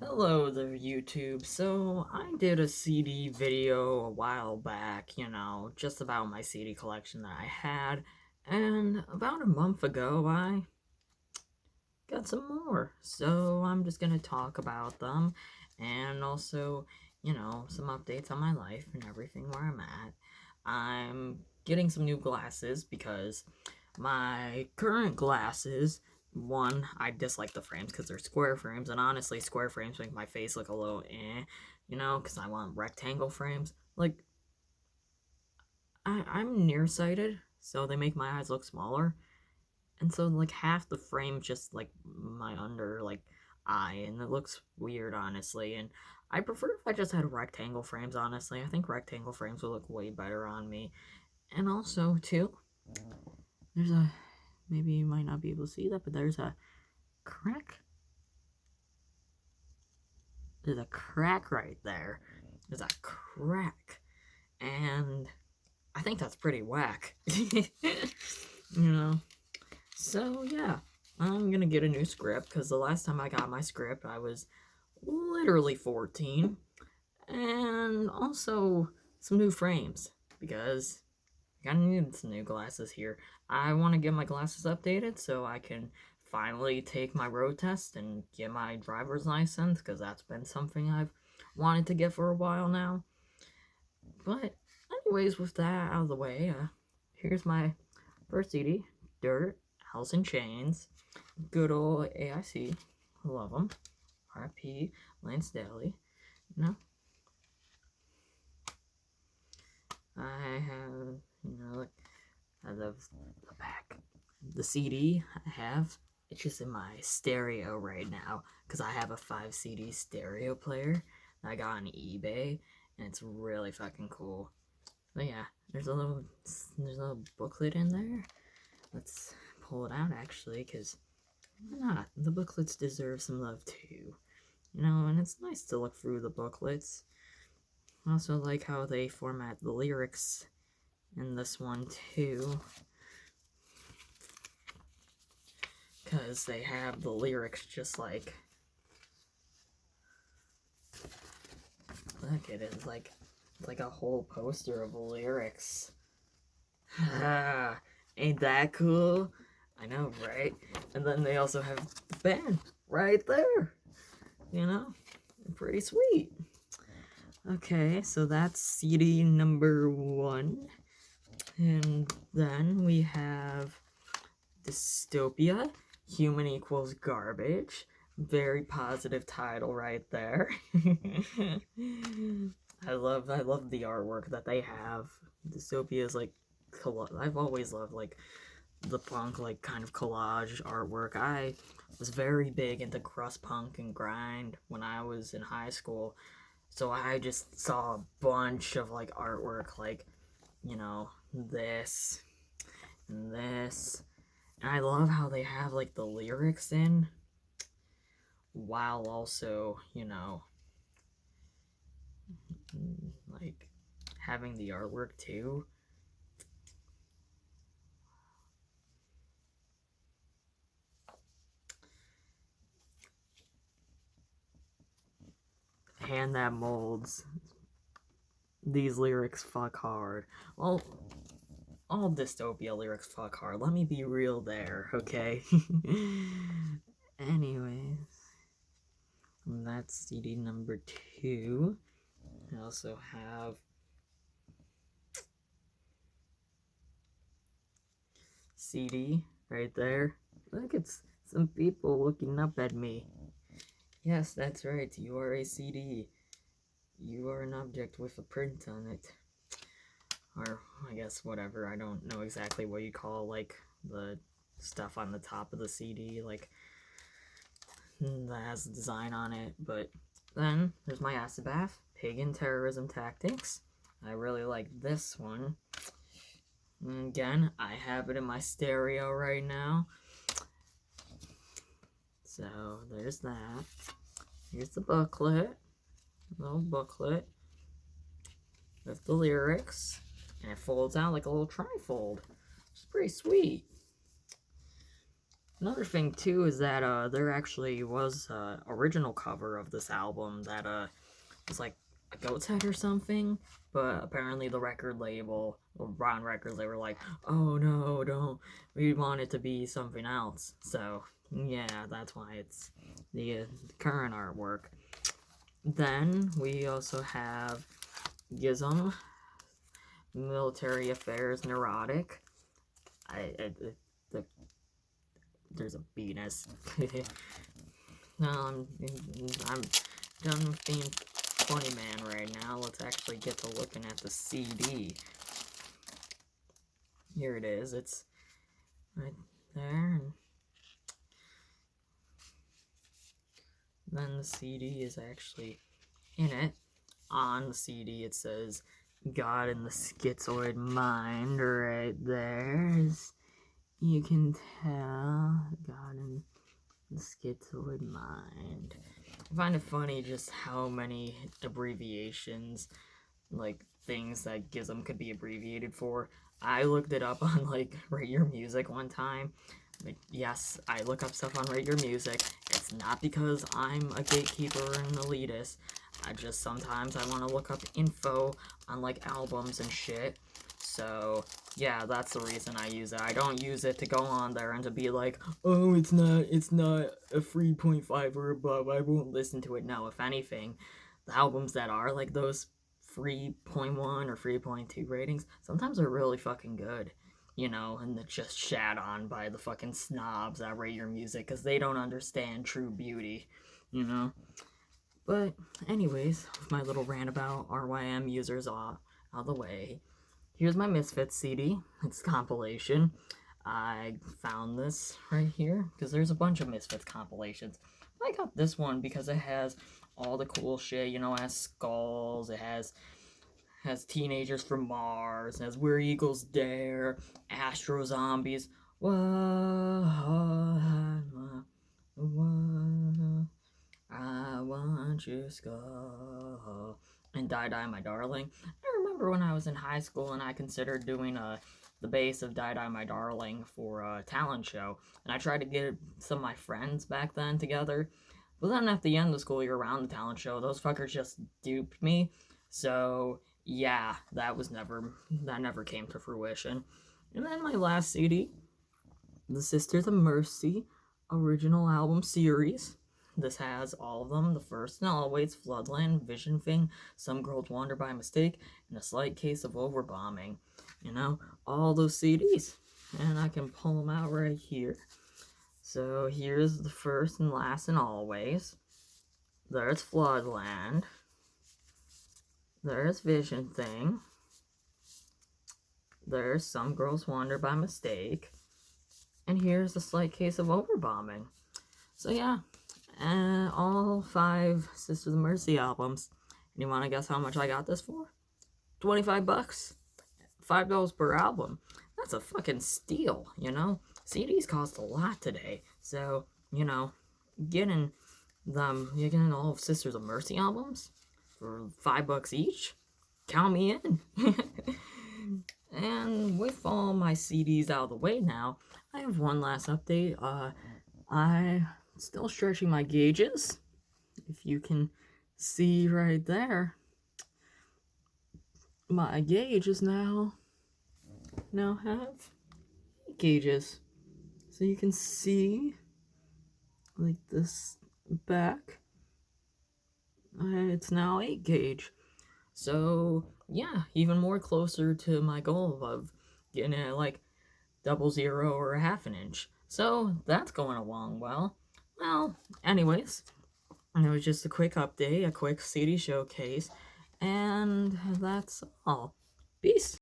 Hello there, YouTube. So, I did a CD video a while back, just about my CD collection that I had, and about a month ago, I got some more. So, I'm just gonna talk about them, and also, some updates on my life and everything where I'm at. I'm getting some new glasses because my current glasses, one, I dislike the frames because they're square frames, and honestly, square frames make my face look a little because I want rectangle frames. Like, I'm nearsighted, so they make my eyes look smaller, and so, like, half the frame just, like, my under, like, eye, and it looks weird, honestly, and I prefer if I just had rectangle frames, honestly. I think rectangle frames would look way better on me. And also, too, there's a, maybe you might not be able to see that, but there's a crack. There's a crack right there. There's a crack. And I think that's pretty whack. So, yeah. I'm gonna get a new script because the last time I got my script, I was literally 14. And also some new frames because I gotta need some new glasses here. I want to get my glasses updated so I can finally take my road test and get my driver's license because that's been something I've wanted to get for a while now. But anyways, with that out of the way, here's my first CD, Dirt, House in Chains, good old AIC, love them, RP, Lance Daly, I have, like, I love the back. The CD I have, it's just in my stereo right now because I have a 5 CD stereo player that I got on eBay, and it's really fucking cool. But yeah, there's a little booklet in there. Let's pull it out actually, because why not? The booklets deserve some love too. And it's nice to look through the booklets. I also like how they format the lyrics in this one too, because they have the lyrics just like, look, it is like a whole poster of lyrics. Ain't that cool? I know, right? And then they also have the band right there. Pretty sweet. Okay, so that's CD number 1. And then we have Dystopia, Human Equals Garbage. Very positive title right there. I love the artwork that they have. Dystopia is like, I've always loved like the punk, like, kind of collage artwork. I was very big into crust punk and grind when I was in high school, so I just saw a bunch of like artwork, like, this and this, and I love how they have like the lyrics in while also, like, having the artwork too. Hand that molds. These lyrics fuck hard. Well, all dystopia lyrics fuck hard. Let me be real there, okay? Anyways, that's CD number 2. I also have CD right there. Look, it's some people looking up at me. Yes, that's right. You are a CD. You are an object with a print on it. Or, I guess, whatever. I don't know exactly what you call, like, the stuff on the top of the CD, like, that has the design on it. But then there's my acid bath, Pagan Terrorism Tactics. I really like this one. And again, I have it in my stereo right now. So there's that. Here's the booklet, little booklet with the lyrics, and it folds out like a little trifold, which is pretty sweet. Another thing too is that there actually was original cover of this album that was like a goat's head or something, but apparently the record label, or Brown Records, they were like, oh no, don't, we want it to be something else. So yeah, that's why it's the current artwork. Then we also have Gizm, Military Affairs Neurotic. The, there's a Venus. No, I'm done with being funny man right now. Let's actually get to looking at the CD. Here it is. It's right there. And then the CD is actually in it. On the CD, it says God in the Schizoid Mind right there. As you can tell, God in the Schizoid Mind. I find it funny just how many abbreviations, like things that Gizm could be abbreviated for. I looked it up on like Rate Your Music one time. Like, yes, I look up stuff on Rate Your Music. It's not because I'm a gatekeeper or an elitist. I just sometimes I want to look up info on like albums and shit. So yeah, that's the reason I use it. I don't use it to go on there and to be like, oh, it's not a 3.5 or above, I won't listen to it. No, if anything, the albums that are like those 3.1 or 3.2 ratings sometimes are really fucking good, you know, and it's just shat on by the fucking snobs that rate your music because they don't understand true beauty, you know. But anyways, with my little rant about RYM users out of the way, here's my Misfits CD. It's a compilation. I found this right here because there's a bunch of Misfits compilations. I got this one because it has all the cool shit, you know, it has skulls, it has Teenagers from Mars, it has Where Eagles Dare, Astro Zombies, what, I want your skull, and Die Die My Darling. I remember when I was in high school and I considered doing the bass of Die Die My Darling for a talent show, and I tried to get some of my friends back then together, but then at the end of the school year around the talent show, those fuckers just duped me, so yeah, that never came to fruition. And then my last CD, the Sisters of Mercy original album series. This has all of them: the first and always, Floodland, Vision Thing, Some Girls Wander by Mistake, and A Slight Case of Overbombing. You know, all those CDs. And I can pull them out right here. So here's the first and last and always. There's Floodland. There's Vision Thing. There's Some Girls Wander by Mistake. And here's A Slight Case of Overbombing. So yeah, and all 5 Sisters of Mercy albums. And you want to guess how much I got this for? $25. $5 per album. That's a fucking steal, you know? CDs cost a lot today. So, you know, you're getting all of Sisters of Mercy albums for $5 each? Count me in. And with all my CDs out of the way now, I have one last update. I'm still stretching my gauges. If you can see right there, my gauge is now have gauges. So you can see like this back. It's now 8 gauge. So yeah, even more closer to my goal of getting it like 00 or a half an inch. So that's going along well. Well, anyways, it was just a quick update, a quick CD showcase, and that's all. Peace.